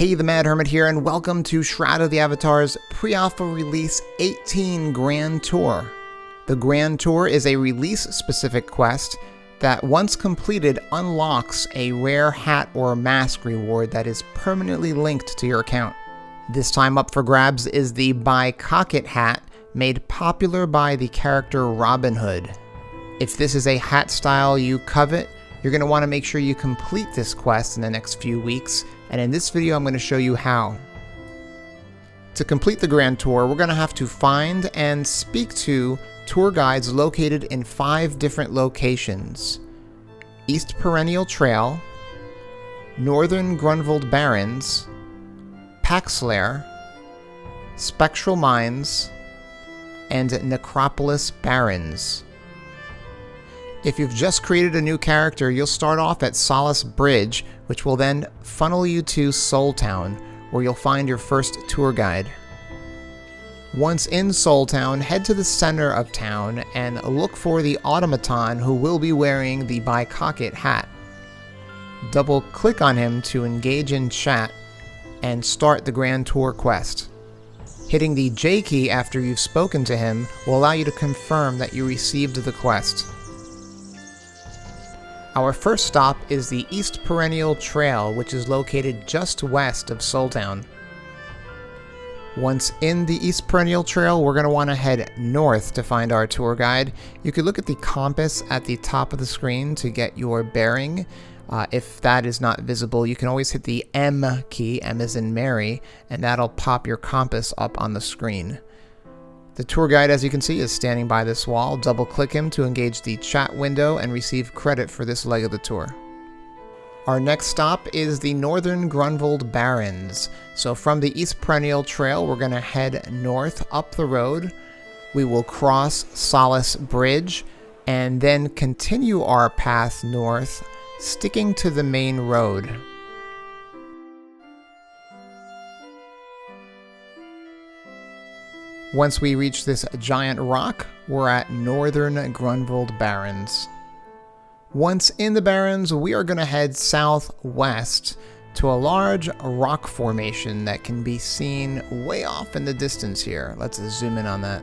Hey, the Mad Hermit here, and welcome to Shroud of the Avatar's Pre Alpha Release 18 Grand Tour. The Grand Tour is a release-specific quest that, once completed, unlocks a rare hat or mask reward that is permanently linked to your account. This time up for grabs is the Bycocket hat, made popular by the character Robin Hood. If this is a hat style you covet, you're going to want to make sure you complete this quest in the next few weeks, and in this video I'm going to show you how. To complete the Grand Tour, we're going to have to find and speak to tour guides located in 5 different locations: East Perennial Trail, Northern Grunvald Barrens, PaxLair, Spectral Mines, and Necropolis Barrens. If you've just created a new character, you'll start off at Solace Bridge, which will then funnel you to Soul Town, where you'll find your first tour guide. Once in Soul Town, head to the center of town and look for the automaton who will be wearing the Bycocket hat. Double-click on him to engage in chat and start the Grand Tour quest. Hitting the J key after you've spoken to him will allow you to confirm that you received the quest. Our first stop is the East Perennial Trail, which is located just west of Soul Town. Once in the East Perennial Trail, we're going to want to head north to find our tour guide. You could look at the compass at the top of the screen to get your bearing. If that is not visible, you can always hit the M key, M as in Mary, and that'll pop your compass up on the screen. The tour guide, as you can see, is standing by this wall. Double-click him to engage the chat window and receive credit for this leg of the tour. Our next stop is the Northern Grunvald Barrens. So from the East Perennial Trail, we're going to head north up the road. We will cross Solace Bridge and then continue our path north, sticking to the main road. Once we reach this giant rock, we're at Northern Grunvald Barrens. Once in the Barrens, we are going to head southwest to a large rock formation that can be seen way off in the distance here. Let's zoom in on that.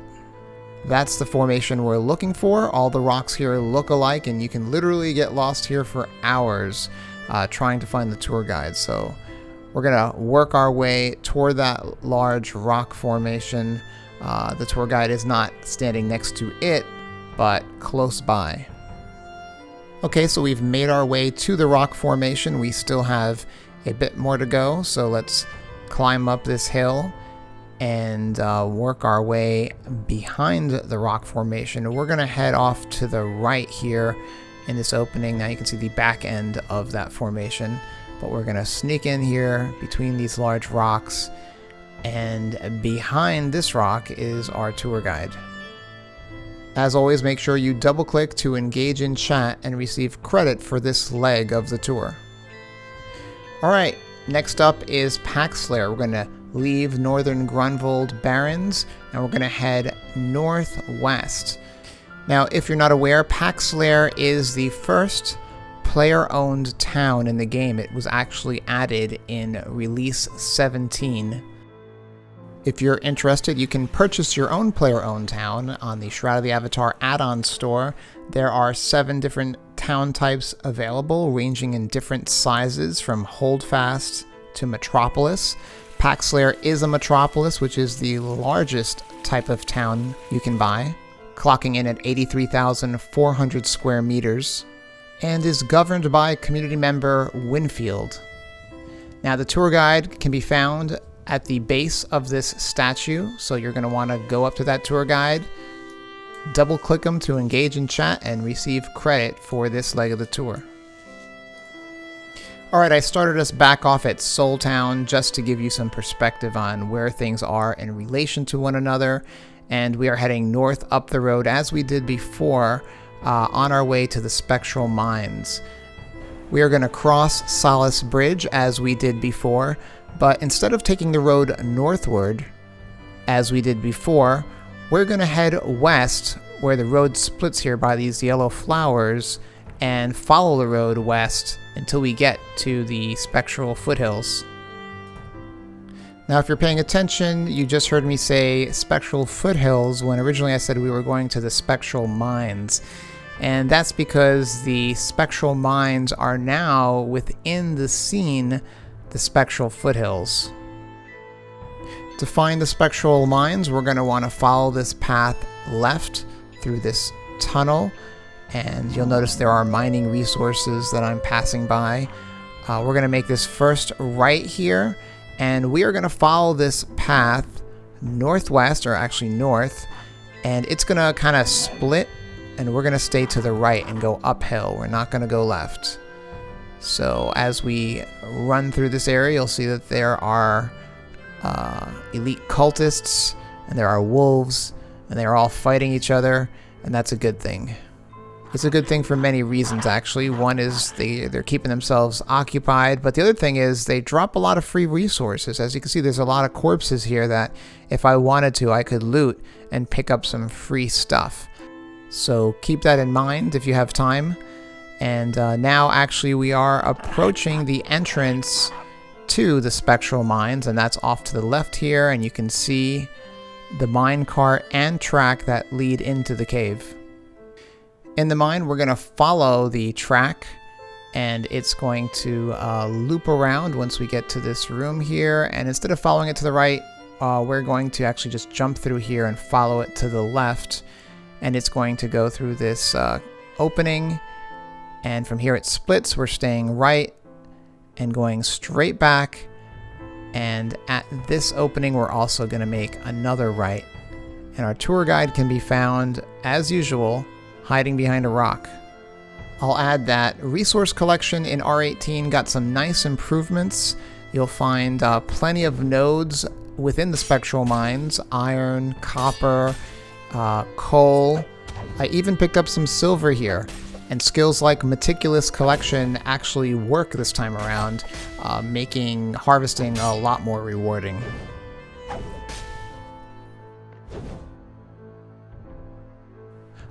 That's the formation we're looking for. All the rocks here look alike, and you can literally get lost here for hours trying to find the tour guide. So we're going to work our way toward that large rock formation. The tour guide is not standing next to it, but close by. Okay, so we've made our way to the rock formation. We still have a bit more to go, so let's climb up this hill and work our way behind the rock formation. We're going to head off to the right here in this opening. Now you can see the back end of that formation, but we're going to sneak in here between these large rocks. And behind this rock is our tour guide. As always, make sure you double-click to engage in chat and receive credit for this leg of the tour. Alright, next up is PaxLair. We're going to leave Northern Grunvald Barrens and we're going to head northwest. Now, if you're not aware, PaxLair is the first player-owned town in the game. It was actually added in Release 17. If you're interested, you can purchase your own player-owned town on the Shroud of the Avatar add-on store. There are 7 different town types available, ranging in different sizes from Holdfast to Metropolis. PaxLair is a Metropolis, which is the largest type of town you can buy, clocking in at 83,400 square meters, and is governed by community member Winfield. Now, the tour guide can be found at the base of this statue, so you're going to want to go up to that tour guide, double-click them to engage in chat, and receive credit for this leg of the tour. Alright, I started us back off at Soul Town just to give you some perspective on where things are in relation to one another, and we are heading north up the road as we did before on our way to the Spectral Mines. We are going to cross Solace Bridge as we did before, but instead of taking the road northward, as we did before, we're going to head west, where the road splits here by these yellow flowers, and follow the road west until we get to the Spectral Foothills. Now, if you're paying attention, you just heard me say Spectral Foothills when originally I said we were going to the Spectral Mines. And that's because the Spectral Mines are now within the scene, the Spectral Foothills. To find the Spectral Mines, we're going to want to follow this path left through this tunnel. And you'll notice there are mining resources that I'm passing by. We're going to make this first right here. And we are going to follow this path northwest, or actually north, and it's going to kind of split, and we're going to stay to the right and go uphill. We're not going to go left. So as we run through this area, you'll see that there are elite cultists, and there are wolves, and they're all fighting each other, and that's a good thing. It's a good thing for many reasons, actually. One is they're keeping themselves occupied, but the other thing is they drop a lot of free resources. As you can see, there's a lot of corpses here that if I wanted to, I could loot and pick up some free stuff. So keep that in mind if you have time. And now, actually, we are approaching the entrance to the Spectral Mines, and that's off to the left here, and you can see the mine cart and track that lead into the cave. In the mine, we're going to follow the track, and it's going to loop around once we get to this room here. And instead of following it to the right, we're going to actually just jump through here and follow it to the left. And it's going to go through this opening. And from here it splits. We're staying right and going straight back. And at this opening, we're also going to make another right. And our tour guide can be found, as usual, hiding behind a rock. I'll add that resource collection in R18 got some nice improvements. You'll find plenty of nodes within the Spectral Mines: iron, copper, coal. I even picked up some silver here. And skills like meticulous collection actually work this time around, making harvesting a lot more rewarding.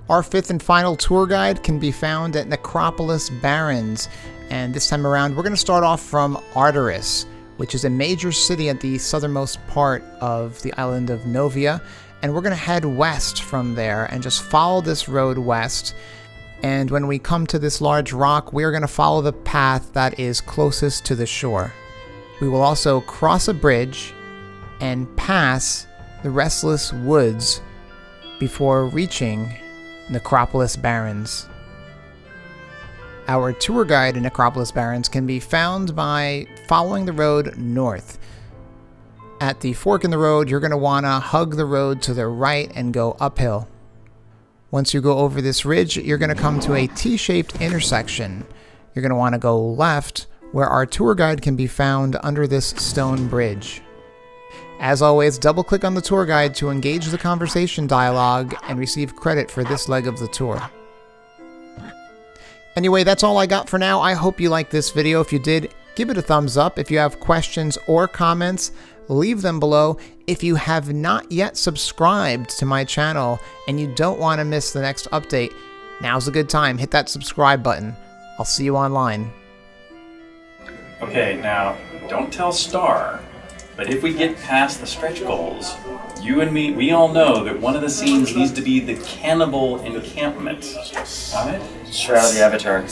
Our fifth and final tour guide can be found at Necropolis Barrens, and this time around we're going to start off from Arteris, which is a major city at the southernmost part of the island of Novia, and we're going to head west from there and just follow this road west. And when we come to this large rock, we're going to follow the path that is closest to the shore. We will also cross a bridge and pass the Restless Woods before reaching Necropolis Barrens. Our tour guide in Necropolis Barrens can be found by following the road north. At the fork in the road, you're going to want to hug the road to the right and go uphill. Once you go over this ridge, you're going to come to a T-shaped intersection. You're going to want to go left, where our tour guide can be found under this stone bridge. As always, double-click on the tour guide to engage the conversation dialogue and receive credit for this leg of the tour. Anyway, that's all I got for now. I hope you liked this video. If you did, give it a thumbs up. If you have questions or comments, leave them below. If you have not yet subscribed to my channel and you don't want to miss the next update, now's a good time. Hit that subscribe button. I'll see you online. Okay, now, don't tell Star, but if we get past the stretch goals, you and me, we all know that one of the scenes needs to be the cannibal encampment. Got it? Shroud the Avatar.